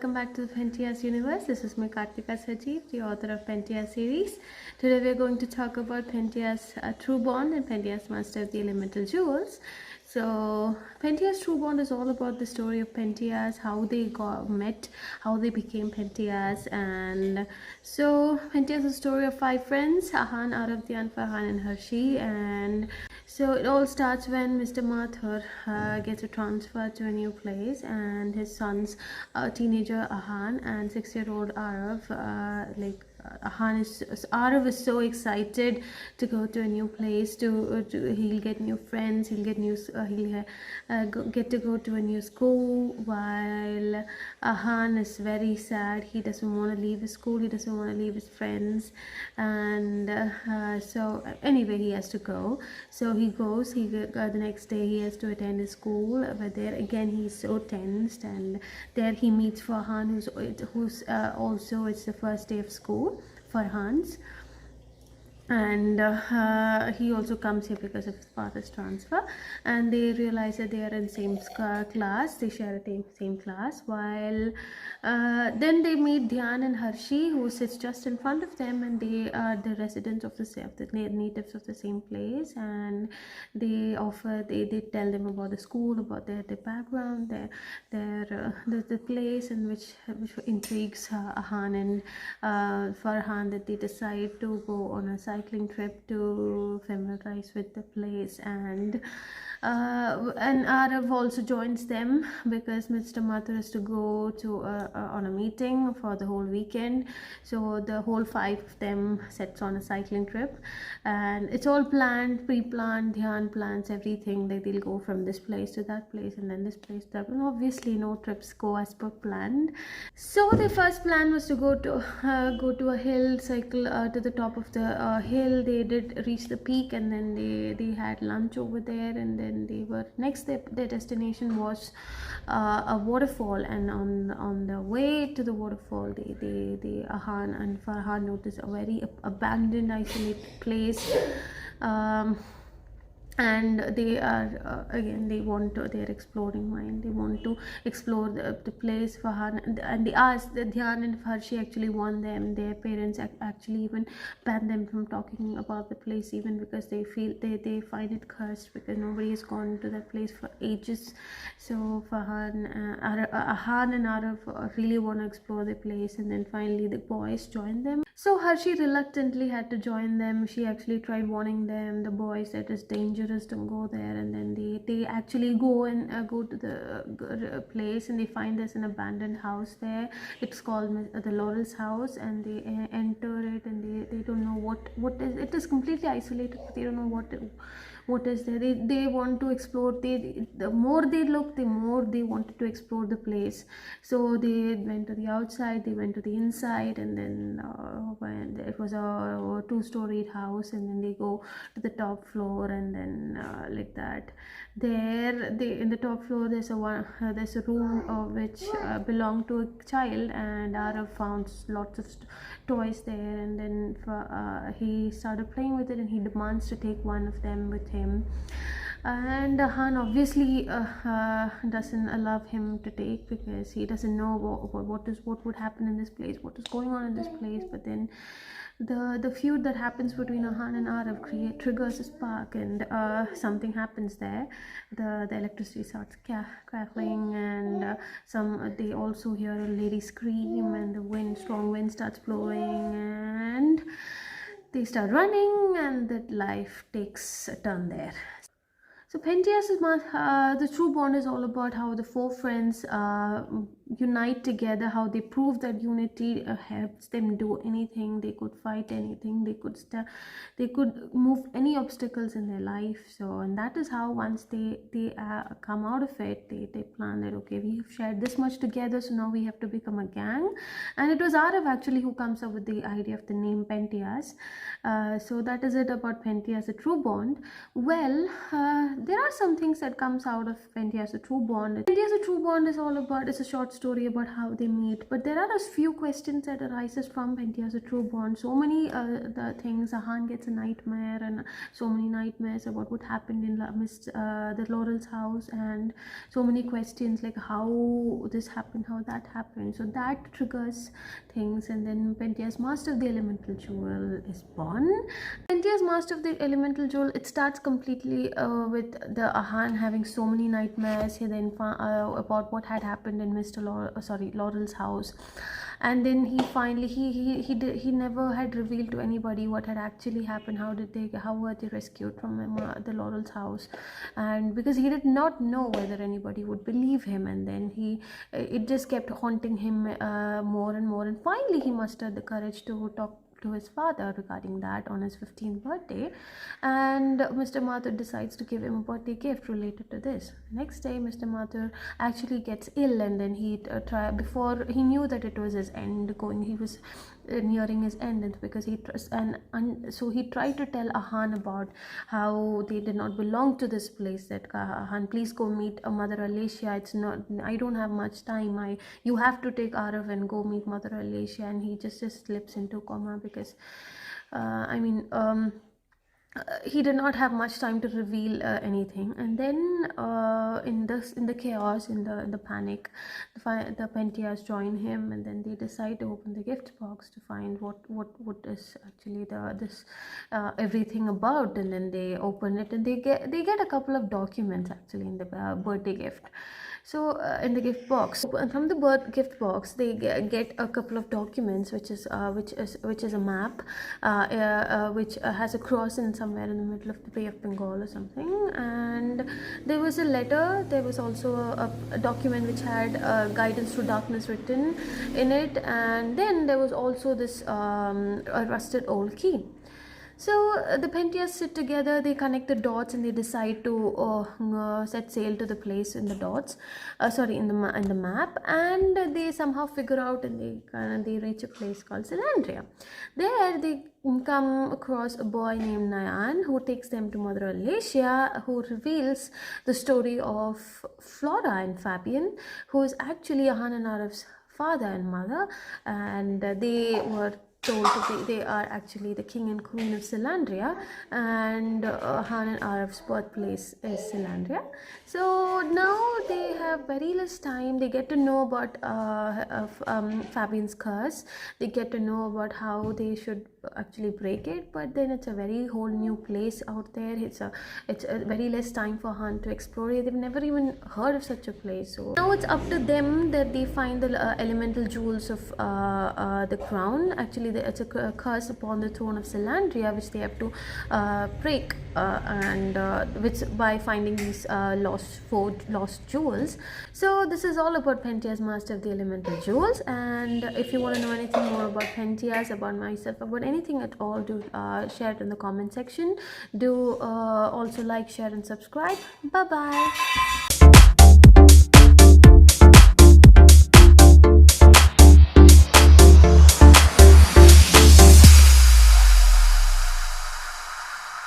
welcome back to the Pentias universe. This is me Kartika Sajeev, the author of Pentias series. Today we are going to talk about Pentias True Bond and Pentias Master of the Elemental Jewels. So Pentias True Bond is all about the story of Pentias, how they met, how they became Pentias. And so Pentias is a story of 5 friends: Ahan, Aravdyan, Farhan and Hershey. And so it all starts when Mr. Mathur gets a transfer to a new place, and his son's teenager Ahan and 6-year-old Arav, Arav is so excited to go to a new place. He'll get new friends. He'll get get to go to a new school. While Ahan is very sad. He doesn't want to leave his school. He doesn't want to leave his friends, and so anyway, he has to go. So he goes. The next day he has to attend his school, but there again he's so tensed, and there he meets Farhan, who's also it's the first day of school for Hans, and he also comes here because of his father's transfer, and they realize that they are in same class. They share a same class. While then they meet Dhyan and Hershey, who sits just in front of them, and they are the residents of the natives of the same place, and they tell them about the school, about their background, the place, in which intrigues Ahan and Farhan, that they decide to go on a cycling trip to familiarize with the place. And Arav also joins them because Mr. Mathur is to go to on a meeting for the whole weekend. So the whole 5 of them sets on a cycling trip, and it's all pre-planned. Dhyan plans everything, like they'll go from this place to that place and then this place to that. And obviously no trips go as per planned. So their first plan was to go to a hill, cycle to the top of the hill. They did reach the peak, and then they had lunch over there, and then their destination was a waterfall. And on the way to the waterfall, they Ahan and Farhan noticed a very abandoned, isolated place. And they are they're exploring mind. They want to explore the place. Farhan and they asked that Dhyan and Hershey actually want them. Their parents actually even ban them from talking about the place, even because they feel they find it cursed, because nobody has gone to that place for ages. So Ahan and Arav really want to explore the place, and then finally the boys join them. So Hershey reluctantly had to join them. She actually tried warning them, the boys, that it's dangerous, don't go there. And then they actually go to the place, and they find there's an abandoned house there. It's called the Laurel's house, and they enter it, and they don't know what is it. Is completely isolated. They don't know what is there. They want to explore. The more they look, the more they wanted to explore the place. So they went to the outside, they went to the inside, and then when it was a 2-storied house, and then they go to the top floor, and then like that. In the top floor there's a room which belonged to a child, and Arav found lots of toys there, and then he started playing with it, and he demands to take one of them with him. And Han obviously doesn't allow him to take, because he doesn't know what would happen in this place, what is going on in this place. But then the feud that happens between Ahan and Arav triggers a spark, and something happens there. The electricity starts crackling, and they also hear a lady scream, and the strong wind starts blowing, and they start running, and that life takes a turn there. So Pentias the True Bond is all about how the 4 friends unite together, how they prove that unity helps them do anything. They could fight anything. They could move any obstacles in their life. So, and that is how once they come out of it, they plan that, okay, we have shared this much together, so now we have to become a gang. And it was Arav actually who comes up with the idea of the name Pentias. So that is it about Pentias, a True Bond. Well, there are some things that comes out of Pentias a True Bond. Pentias a True Bond is all about, it's a short story about how they meet, but there are a few questions that arises from Pentias a True Bond. So many the things, Ahan gets a nightmare, and so many nightmares about what happened in the Laurel's house, and so many questions like how this happened, how that happened. So that triggers things, and then Pentias, Master of the Elemental Jewel, is born. Pentias, Master of the Elemental Jewel, it starts completely with the Ahan having so many nightmares. He then about what had happened in Laurel's house, and then he finally he never had revealed to anybody what had actually happened. How were they rescued from the Laurel's house, and because he did not know whether anybody would believe him, and then it just kept haunting him more and more, and finally he mustered the courage to talk to his father regarding that on his 15th birthday, and Mr. Mathur decides to give him a birthday gift related to this. Next day, Mr. Mathur actually gets ill, and then before he knew that it was his end going, he was nearing his end, and because so he tried to tell Ahan about how they did not belong to this place, that Ahan, please go meet Mother Alicia, it's not, I don't have much time, you have to take Arav and go meet Mother Alicia, and he just slips into coma because he did not have much time to reveal anything. And then in the chaos, in the panic, the Pentias join him, and then they decide to open the gift box to find what is actually this everything about. And then they open it, and they get a couple of documents actually in the birthday gift. So in the gift box, from the gift box, they get a couple of documents, which is a map, which has a cross in somewhere in the middle of the Bay of Bengal or something. And there was a letter. There was also a document which had guidance through darkness written in it, and then there was also this a rusted old key. So the Pentias sit together, they connect the dots, and they decide to set sail to the place in the dots, in the map, and they somehow figure out, and they reach a place called Silandria. There they come across a boy named Nayan, who takes them to Mother Alicia, who reveals the story of Flora and Fabian, who is actually Ahan and Araf's father and mother, and they were told they are actually the king and queen of Silandria, and Han and Araf's birthplace is Silandria. So now they have very less time. They get to know about Fabian's curse. They get to know about how they should actually break it, but then it's a very whole new place out there. It's a very less time for Han to explore it. They've never even heard of such a place. So now it's up to them that they find the elemental jewels of the crown. Actually, it's a curse upon the throne of Silandria, which they have to break, and which by finding these lost jewels. So this is all about Pentias, Master of the Elemental Jewels. And if you want to know anything more about Pentias, about myself, about anything at all, do share it in the comment section. Do also like, share and subscribe. Bye bye.